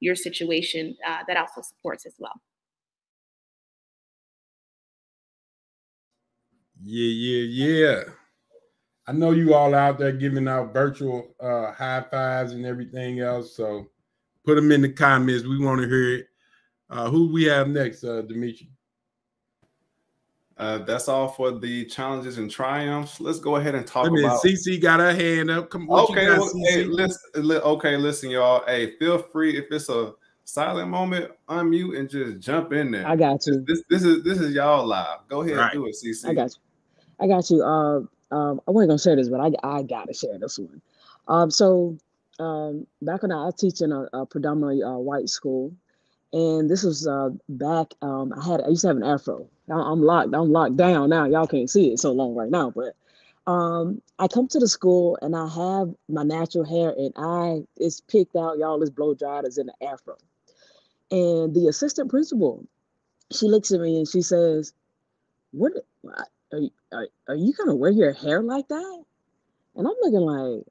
your situation, that also supports as well. Yeah. I know you all out there giving out virtual high fives and everything else. So put them in the comments. We want to hear it. Who we have next, Dimitri? That's all for the challenges and triumphs. Let's go ahead and talk about. CC got her hand up. Come on. Okay, listen, y'all. Hey, feel free if it's a silent moment, unmute and just jump in there. I got you. This is y'all live. Go ahead, do it, CC. I got you. I wasn't gonna share this, but I gotta share this one. So back when I was teaching a predominantly white school, and this was back. I used to have an afro. I'm locked down now. Y'all can't see it so long right now, but I come to the school and I have my natural hair and it's picked out. Y'all, it's blow dried as in an afro. And the assistant principal, she looks at me and she says, "What are you gonna wear your hair like that?" And I'm looking like,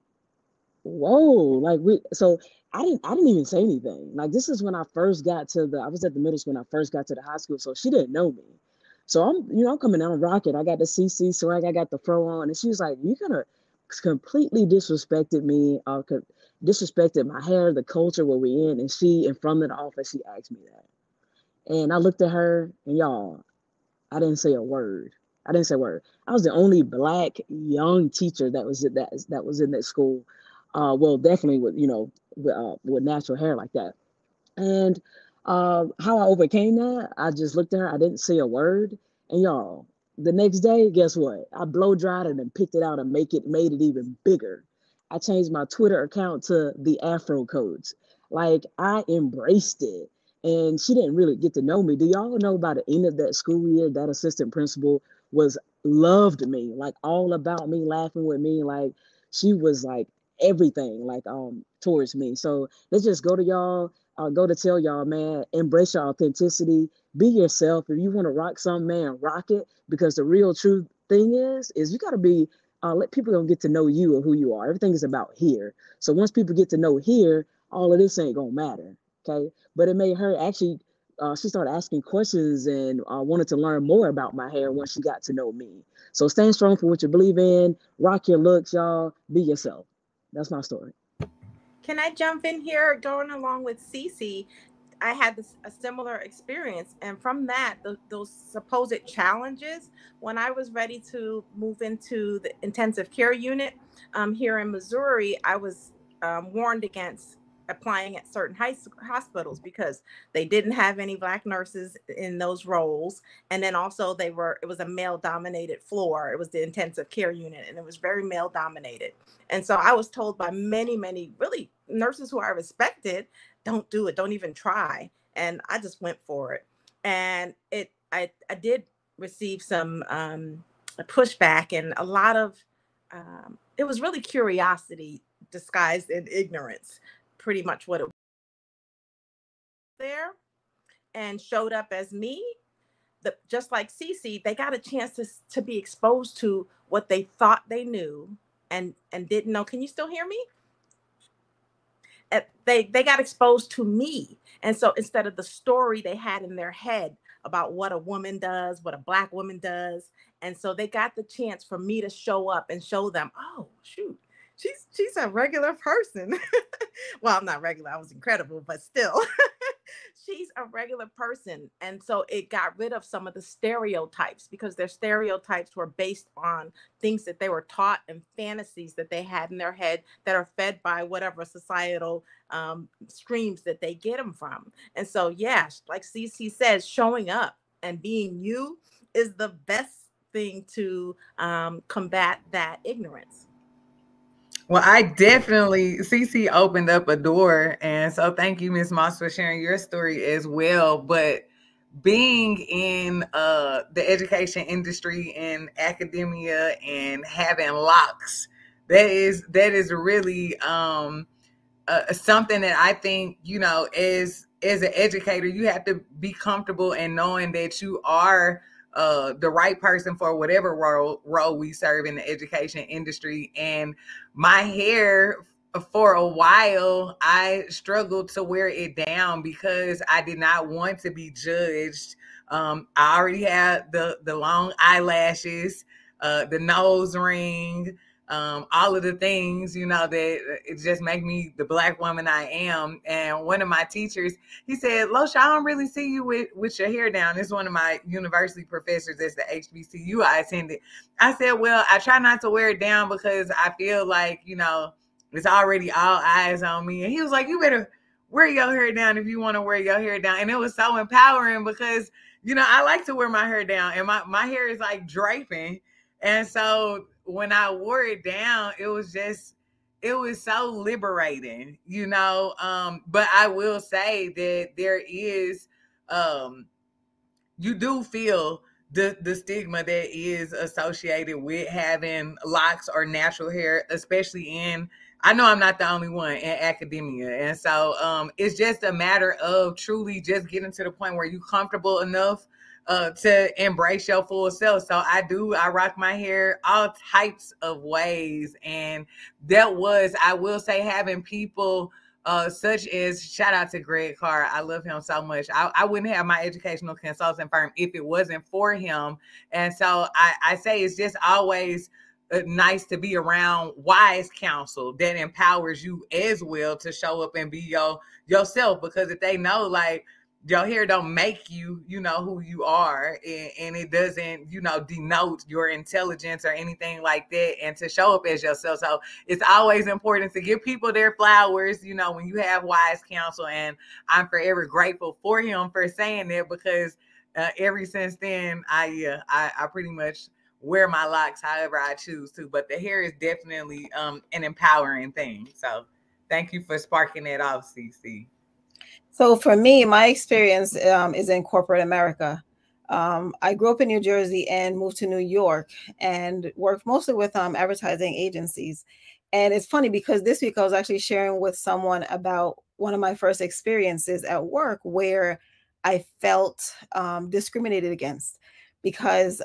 whoa, so I didn't even say anything. Like, this is when I first got I was at the middle school when I first got to the high school, so she didn't know me. So I'm coming down rocking. I got the CC swag, I got the fro on, and she was like, "You kind of completely disrespected me, disrespected my hair, the culture where we in." And she, in front of the office, she asked me that. And I looked at her, and y'all, I didn't say a word. I was the only Black young teacher that was in that school. Well, definitely with natural hair like that. And how I overcame that, I just looked at her. I didn't say a word. And y'all, the next day, guess what? I blow dried it and picked it out and made it even bigger. I changed my Twitter account to the Afro Codes. Like, I embraced it. And she didn't really get to know me. Do y'all know by the end of that school year, that assistant principal loved me, like all about me, laughing with me. Like, she was like everything, like towards me. So let's just go to tell y'all, man, embrace your authenticity, be yourself. If you want to rock something, man, rock it. Because the real true thing is you got to be, let people gonna get to know you and who you are. Everything is about here. So once people get to know here, all of this ain't gonna matter. Okay. But it made her actually, she started asking questions and wanted to learn more about my hair once she got to know me. So stand strong for what you believe in, rock your looks, y'all, be yourself. That's my story. Can I jump in here? Going along with Cece, I had a similar experience. And from that, those supposed challenges, when I was ready to move into the intensive care unit here in Missouri, I was warned against applying at certain hospitals because they didn't have any Black nurses in those roles. And then also it was a male dominated floor. It was the intensive care unit and it was very male dominated. And so I was told by many, many really nurses who I respected, don't do it. Don't even try. And I just went for it. And I did receive some pushback and a lot of, it was really curiosity disguised in ignorance. Pretty much what it was there, and showed up as me. Just like Cece, they got a chance to be exposed to what they thought they knew and didn't know. Can you still hear me? They got exposed to me. And so instead of the story they had in their head about what a woman does, what a Black woman does. And so they got the chance for me to show up and show them, oh, shoot. She's a regular person. Well, I'm not regular. I was incredible, but still, she's a regular person. And so it got rid of some of the stereotypes because their stereotypes were based on things that they were taught and fantasies that they had in their head that are fed by whatever societal streams that they get them from. And so, yeah, like CC says, showing up and being you is the best thing to combat that ignorance. Well, I definitely, CC opened up a door. And so thank you, Ms. Moss, for sharing your story as well. But being in the education industry and academia and having locks, that is really something that I think, as an educator, you have to be comfortable in knowing that you are the right person for whatever role we serve in the education industry. And my hair for a while, I struggled to wear it down because I did not want to be judged. I already had the long eyelashes, the nose ring, all of the things, you know, that it just make me the Black woman I am. And one of my teachers, he said, Losha, I don't really see you with your hair down. It's one of my university professors at the HBCU I attended. I said, well, I try not to wear it down because I feel like, you know, it's already all eyes on me. And he was like, you better wear your hair down if you want to wear your hair down. And it was so empowering because, you know, I like to wear my hair down and my hair is like draping. And so when I wore it down, it was so liberating, you know. But I will say that there is, you do feel the stigma that is associated with having locks or natural hair, especially in, I know I'm not the only one in academia. And so it's just a matter of truly just getting to the point where you're comfortable enough to embrace your full self. So I rock my hair all types of ways. And that was, I will say, having people such as, shout out to Greg Carr. I love him so much. I wouldn't have my educational consulting firm if it wasn't for him. And so I say it's just always nice to be around wise counsel that empowers you as well to show up and be yourself, because if they know, like, your hair don't make you, you know, who you are, and it doesn't, you know, denote your intelligence or anything like that, and to show up as yourself. So it's always important to give people their flowers, you know, when you have wise counsel. And I'm forever grateful for him for saying that, because ever since then, I pretty much wear my locks however I choose to. But the hair is definitely an empowering thing. So thank you for sparking that off, CC. So for me, my experience is in corporate America. I grew up in New Jersey and moved to New York and worked mostly with advertising agencies. And it's funny because this week I was actually sharing with someone about one of my first experiences at work where I felt discriminated against because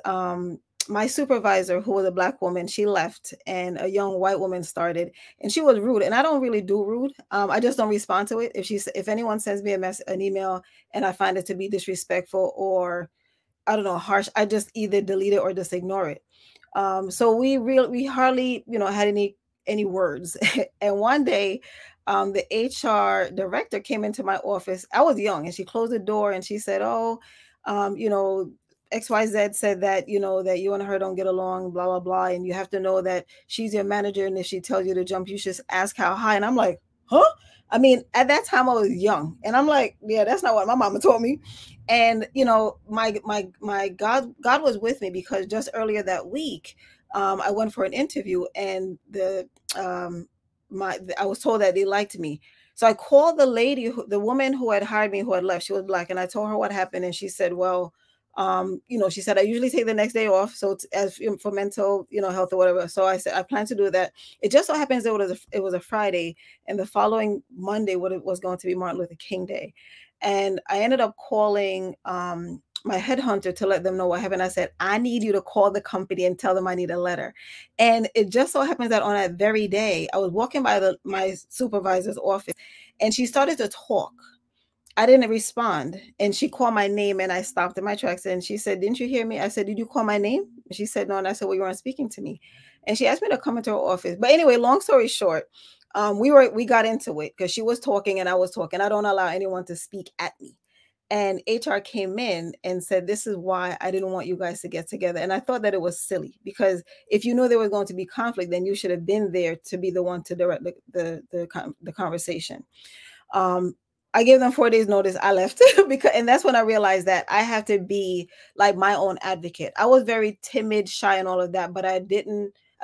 my supervisor, who was a Black woman, she left and a young white woman started, and she was rude. And I don't really do rude. I just don't respond to it. If anyone sends me an email and I find it to be disrespectful or, I don't know, harsh, I just either delete it or just ignore it. So we hardly, you know, had any words. And one day, the HR director came into my office. I was young, and she closed the door and she said, "Oh, you know, XYZ said that, you know, that you and her don't get along, blah, blah, blah. And you have to know that she's your manager. And if she tells you to jump, you should ask how high." And I'm like, huh? I mean, at that time I was young, and I'm like, yeah, that's not what my mama told me. And, you know, my God was with me, because just earlier that week, I went for an interview, and I was told that they liked me. So I called the lady, the woman who had hired me, who had left. She was Black. And I told her what happened. And she said, well, you know, she said, I usually take the next day off. So as for mental, you know, health or whatever. So I said, I plan to do that. It just so happens that it was a Friday, and the following Monday, what it was going to be Martin Luther King Day. And I ended up calling, my headhunter to let them know what happened. I said, I need you to call the company and tell them I need a letter. And it just so happens that on that very day, I was walking by my supervisor's office, and she started to talk. I didn't respond. And she called my name, and I stopped in my tracks, and she said, "Didn't you hear me?" I said, "Did you call my name?" And she said, "No." And I said, "Well, you weren't speaking to me." And she asked me to come into her office. But anyway, long story short, we got into it because she was talking and I was talking. I don't allow anyone to speak at me. And HR came in and said, "This is why I didn't want you guys to get together." And I thought that it was silly, because if you knew there was going to be conflict, then you should have been there to be the one to direct the conversation. I gave them 4 days notice. I left and that's when I realized that I have to be like my own advocate. I was very timid, shy, and all of that, but I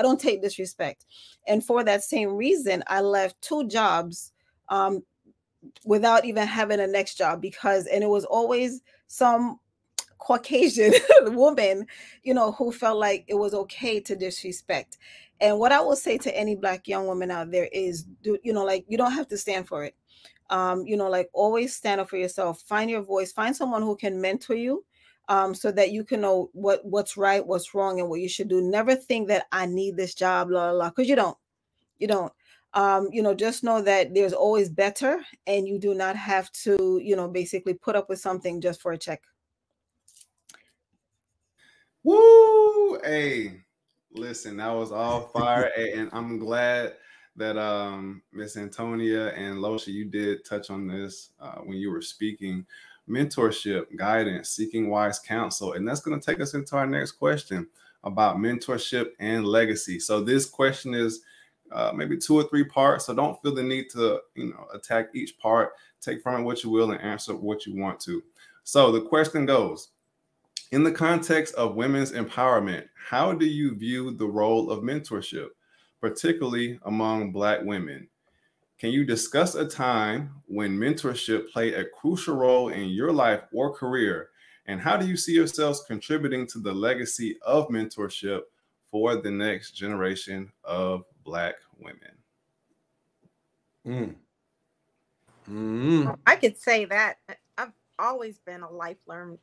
don't take disrespect. And for that same reason, I left 2 jobs without even having a next job, and it was always some Caucasian woman, you know, who felt like it was okay to disrespect. And what I will say to any Black young woman out there is, you know, like, you don't have to stand for it. You know, like, always stand up for yourself, find your voice, find someone who can mentor you, so that you can know what's right, what's wrong, and what you should do. Never think that I need this job, blah, blah, blah, because you don't. just know that there's always better, and you do not have to, basically put up with something just for a check. Woo! Hey, listen, that was all fire. And I'm glad that Miss Antonia and Losha, you did touch on this when you were speaking. Mentorship, guidance, seeking wise counsel. And that's going to take us into our next question about mentorship and legacy. So this question is maybe 2 or 3 parts. So don't feel the need to, attack each part. Take from it what you will and answer what you want to. So the question goes, in the context of women's empowerment, how do you view the role of mentorship, particularly among Black women? Can you discuss a time when mentorship played a crucial role in your life or career? And how do you see yourselves contributing to the legacy of mentorship for the next generation of Black women? I could say that I've always been a lifelong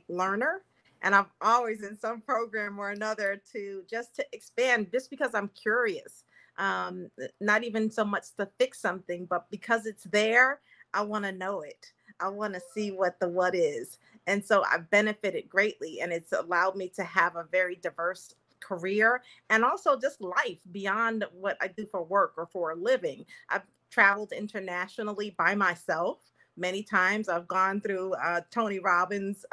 learner, and I'm always in some program or another to expand, just because I'm curious. Not even so much to fix something, but because it's there, I want to know it. I want to see what is. And so I've benefited greatly, and it's allowed me to have a very diverse career, and also just life beyond what I do for work or for a living. I've traveled internationally by myself many times. I've gone through Tony Robbins'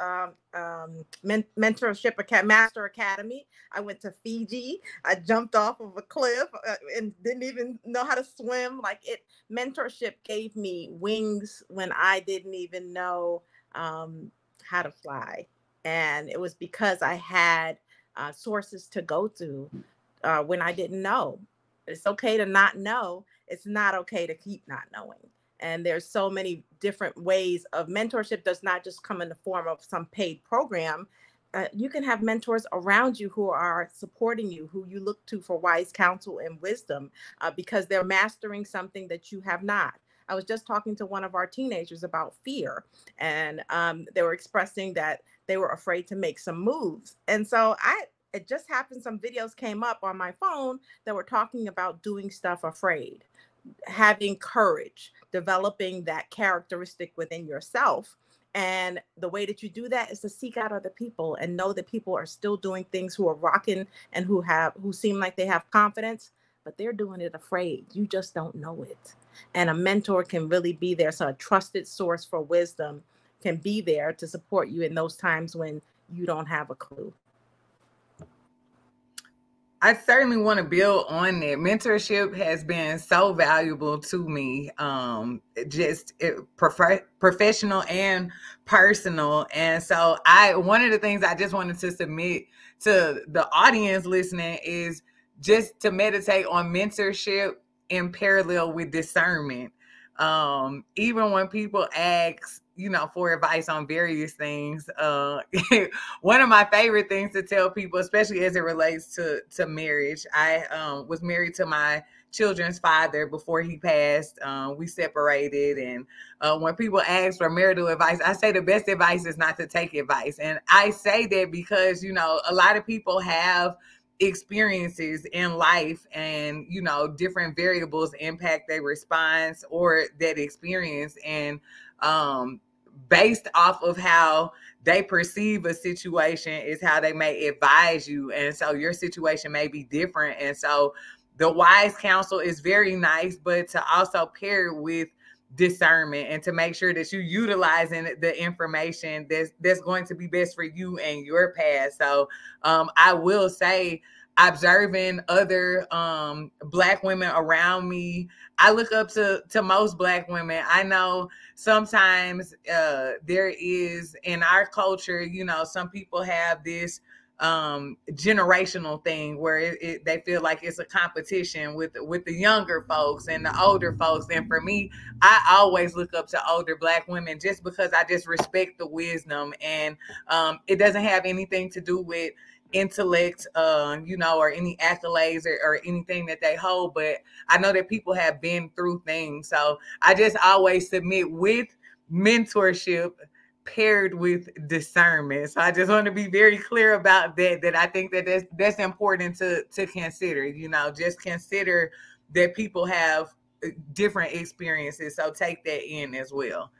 mentorship master academy. I went to Fiji. I jumped off of a cliff and didn't even know how to swim. Mentorship gave me wings when I didn't even know how to fly. And it was because I had sources to go to when I didn't know. It's okay to not know. It's not okay to keep not knowing. And there's so many different ways of mentorship. Does not just come in the form of some paid program. You can have mentors around you who are supporting you, who you look to for wise counsel and wisdom, because they're mastering something that you have not. I was just talking to one of our teenagers about fear, and they were expressing that they were afraid to make some moves. And so it just happened, some videos came up on my phone that were talking about doing stuff afraid, having courage, developing that characteristic within yourself. And the way that you do that is to seek out other people and know that people are still doing things, who are rocking and who seem like they have confidence, but they're doing it afraid. You just don't know it. And a mentor can really be there. So a trusted source for wisdom can be there to support you in those times when you don't have a clue. I certainly want to build on that. Mentorship has been so valuable to me, professional and personal. And so one of the things I just wanted to submit to the audience listening is just to meditate on mentorship in parallel with discernment. Even when people ask, for advice on various things. One of my favorite things to tell people, especially as it relates to marriage, I was married to my children's father before he passed. We separated, and when people ask for marital advice, I say the best advice is not to take advice. And I say that because, a lot of people have experiences in life, and different variables impact their response or that experience, and based off of how they perceive a situation is how they may advise you. And so your situation may be different. And so the wise counsel is very nice, but to also pair with discernment and to make sure that you're utilizing the information that's going to be best for you and your path. So I will say, observing other Black women around me, I look up to most Black women. I know sometimes there is, in our culture, some people have this generational thing where they feel like it's a competition with the younger folks and the older folks. And for me, I always look up to older Black women just because I just respect the wisdom, and it doesn't have anything to do with intellect, or any accolades or anything that they hold, but I know that people have been through things. So I just always submit with mentorship paired with discernment. So I just want to be very clear about that I think that's important to consider. Just consider that people have different experiences. So take that in as well.